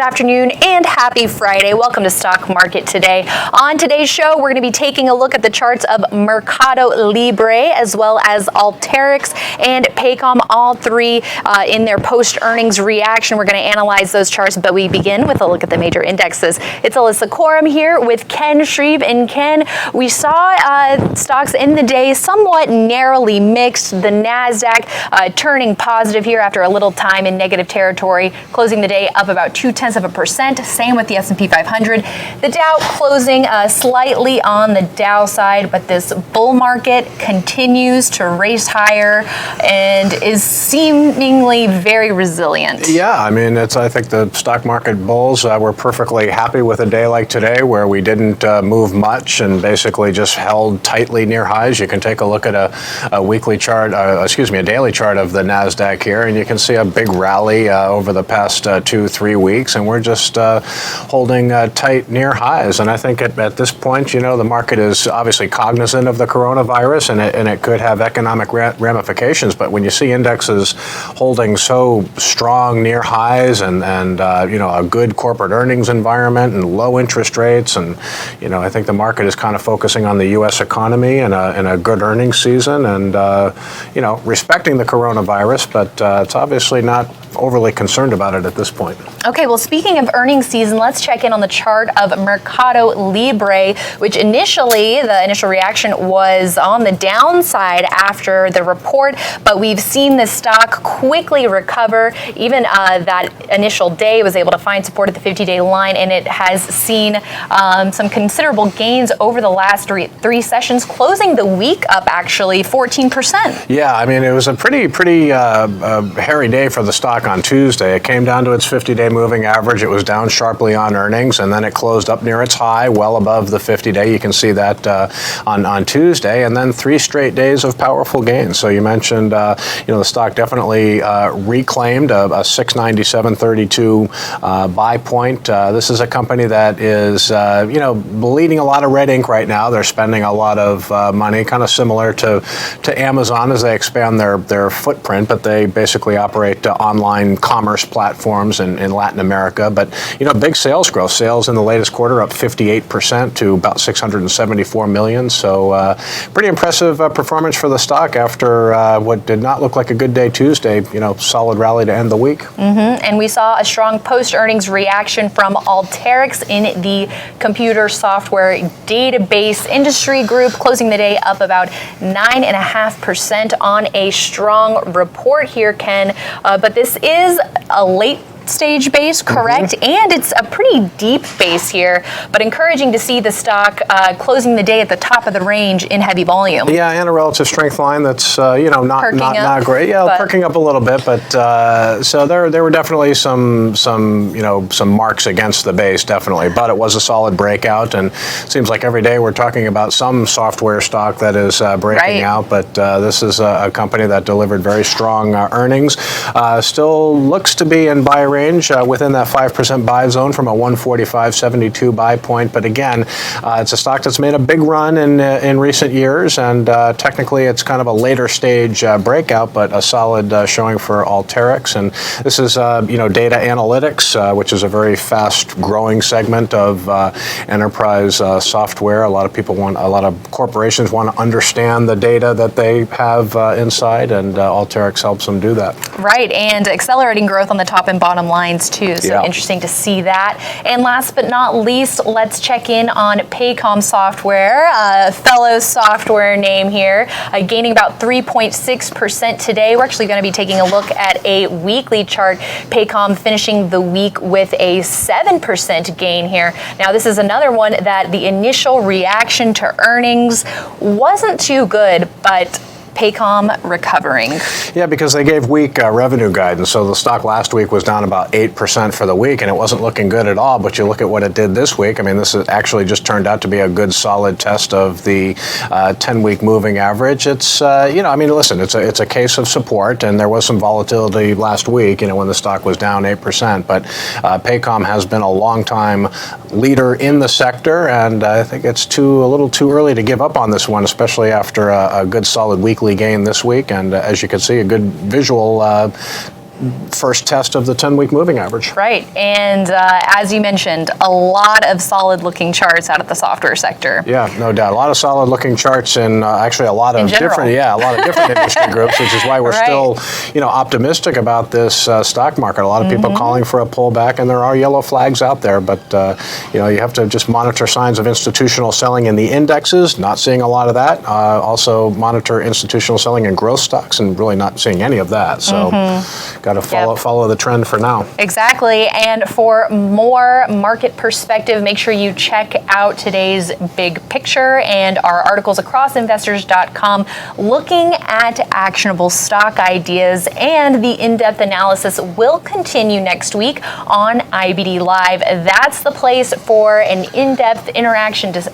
afternoon, and happy Friday. Welcome to Stock Market Today. On today's show, we're going to be taking a look at the charts of Mercado Libre, as well as Alteryx and Paycom, all three in their post-earnings reaction. We're going to analyze those charts, but we begin with a look at the major indexes. It's Alyssa Corum here with Ken Shreve. And Ken, we saw stocks in the day somewhat narrowly mixed. The NASDAQ turning positive here after a little time in negative territory, closing the day up about 0.2%. Same with the S&P 500. The Dow closing slightly on the Dow side, but this bull market continues to race higher and is seemingly very resilient. Yeah, I mean, I think the stock market bulls were perfectly happy with a day like today where we didn't move much and basically just held tightly near highs. You can take a look at a weekly chart, a daily chart of the NASDAQ here, and you can see a big rally over the past 2-3 weeks, and we're just holding tight near highs. And I think at this point, you know, the market is obviously cognizant of the coronavirus, and it could have economic ramifications. But when you see indexes holding so strong near highs and you know, a good corporate earnings environment and low interest rates, and you know, I think the market is kind of focusing on the U.S. economy and a good earnings season, and you know, respecting the coronavirus, but it's obviously not overly concerned about it at this point. Okay, well, speaking of earnings season, let's check in on the chart of Mercado Libre, which the initial reaction was on the downside after the report, but we've seen the stock quickly recover. Even that initial day was able to find support at the 50-day line, and it has seen some considerable gains over the last three sessions, closing the week up actually 14%. Yeah, I mean, it was a pretty hairy day for the stock on Tuesday. It came down to its 50-day moving average. It was down sharply on earnings, and then it closed up near its high, well above the 50-day. You can see that on Tuesday, and then 3 straight days of powerful gains. So you mentioned, you know, the stock definitely reclaimed a 697.32 buy point. This is a company that is, you know, bleeding a lot of red ink right now. They're spending a lot of money, kind of similar to Amazon as they expand their footprint, but they basically operate online commerce platforms in Latin America. But, you know, big sales growth. Sales in the latest quarter up 58% to about $674 million. So pretty impressive performance for the stock after what did not look like a good day Tuesday. You know, solid rally to end the week. And we saw a strong post-earnings reaction from Alteryx in the computer software database industry group, closing the day up about 9.5% on a strong report here, Ken. But this is a late stage base, correct? And it's a pretty deep base here, but encouraging to see the stock closing the day at the top of the range in heavy volume. Yeah, and a relative strength line that's you know, not great. Yeah, perking up a little bit, but so there were definitely some you know, some marks against the base, definitely. But it was a solid breakout, and it seems like every day we're talking about some software stock that is breaking out. But this is a company that delivered very strong earnings. Still looks to be in buy range within that 5% buy zone from a 145.72 buy point. But again, it's a stock that's made a big run in recent years, and technically it's kind of a later stage breakout, but a solid showing for Alteryx. And this is you know, data analytics, which is a very fast growing segment of enterprise software. A lot of corporations want to understand the data that they have inside, and Alteryx helps them do that. Right, and accelerating growth on the top and bottom lines too, so interesting to see that. And last but not least, let's check in on Paycom Software, a fellow software name here, gaining about 3.6% today. We're actually going to be taking a look at a weekly chart. Paycom finishing the week with a 7% gain here. Now, this is another one that the initial reaction to earnings wasn't too good, but Paycom recovering. Yeah, because they gave weak revenue guidance. So the stock last week was down about 8% for the week, and it wasn't looking good at all. But you look at what it did this week. I mean, this has actually just turned out to be a good, solid test of the 10-week moving average. It's, you know, I mean, listen, it's a case of support, and there was some volatility last week, you know, when the stock was down 8%. But Paycom has been a long-time leader in the sector, and I think it's a little too early to give up on this one, especially after a good, solid weekly gain this week. And as you can see, a good visual first test of the 10-week moving average. Right, and as you mentioned, a lot of solid-looking charts out of the software sector. Yeah, no doubt. A lot of solid-looking charts in actually a lot of different industry groups, which is why we're still, optimistic about this stock market. A lot of people calling for a pullback, and there are yellow flags out there, but you have to just monitor signs of institutional selling in the indexes. Not seeing a lot of that. Also monitor institutional selling in growth stocks, and really not seeing any of that. So, got to follow the trend for now. Exactly. And for more market perspective, make sure you check out today's big picture and our articles across investors.com looking at actionable stock ideas, and the in-depth analysis will continue next week on IBD Live. That's the place for an in-depth interactive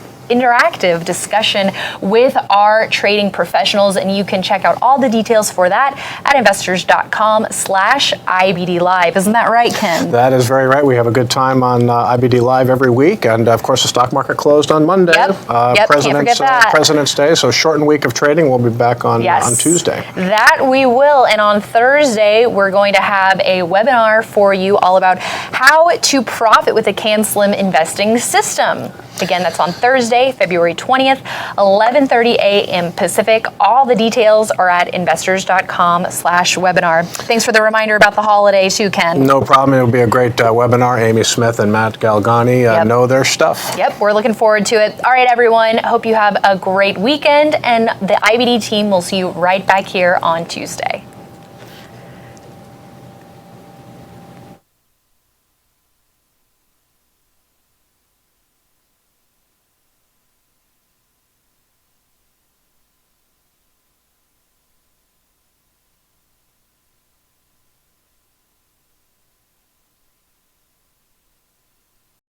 discussion with our trading professionals, and you can check out all the details for that at investors.com/IBD Live. Isn't that right, Ken? That is very right. We have a good time on IBD Live every week, and of course the stock market closed on Monday. Yep, can't forget that. President's Day, so shortened week of trading. We'll be back on Tuesday. That we will, and on Thursday we're going to have a webinar for you all about how to profit with a CanSlim investing system. Again, that's on Thursday, February 20th, 11:30 a.m. Pacific. All the details are at investors.com/webinar. Thanks for the reminder about the holiday too, Ken. No problem. It'll be a great webinar. Amy Smith and Matt Galgani know their stuff. Yep, we're looking forward to it. All right, everyone. Hope you have a great weekend, and the IBD team will see you right back here on Tuesday.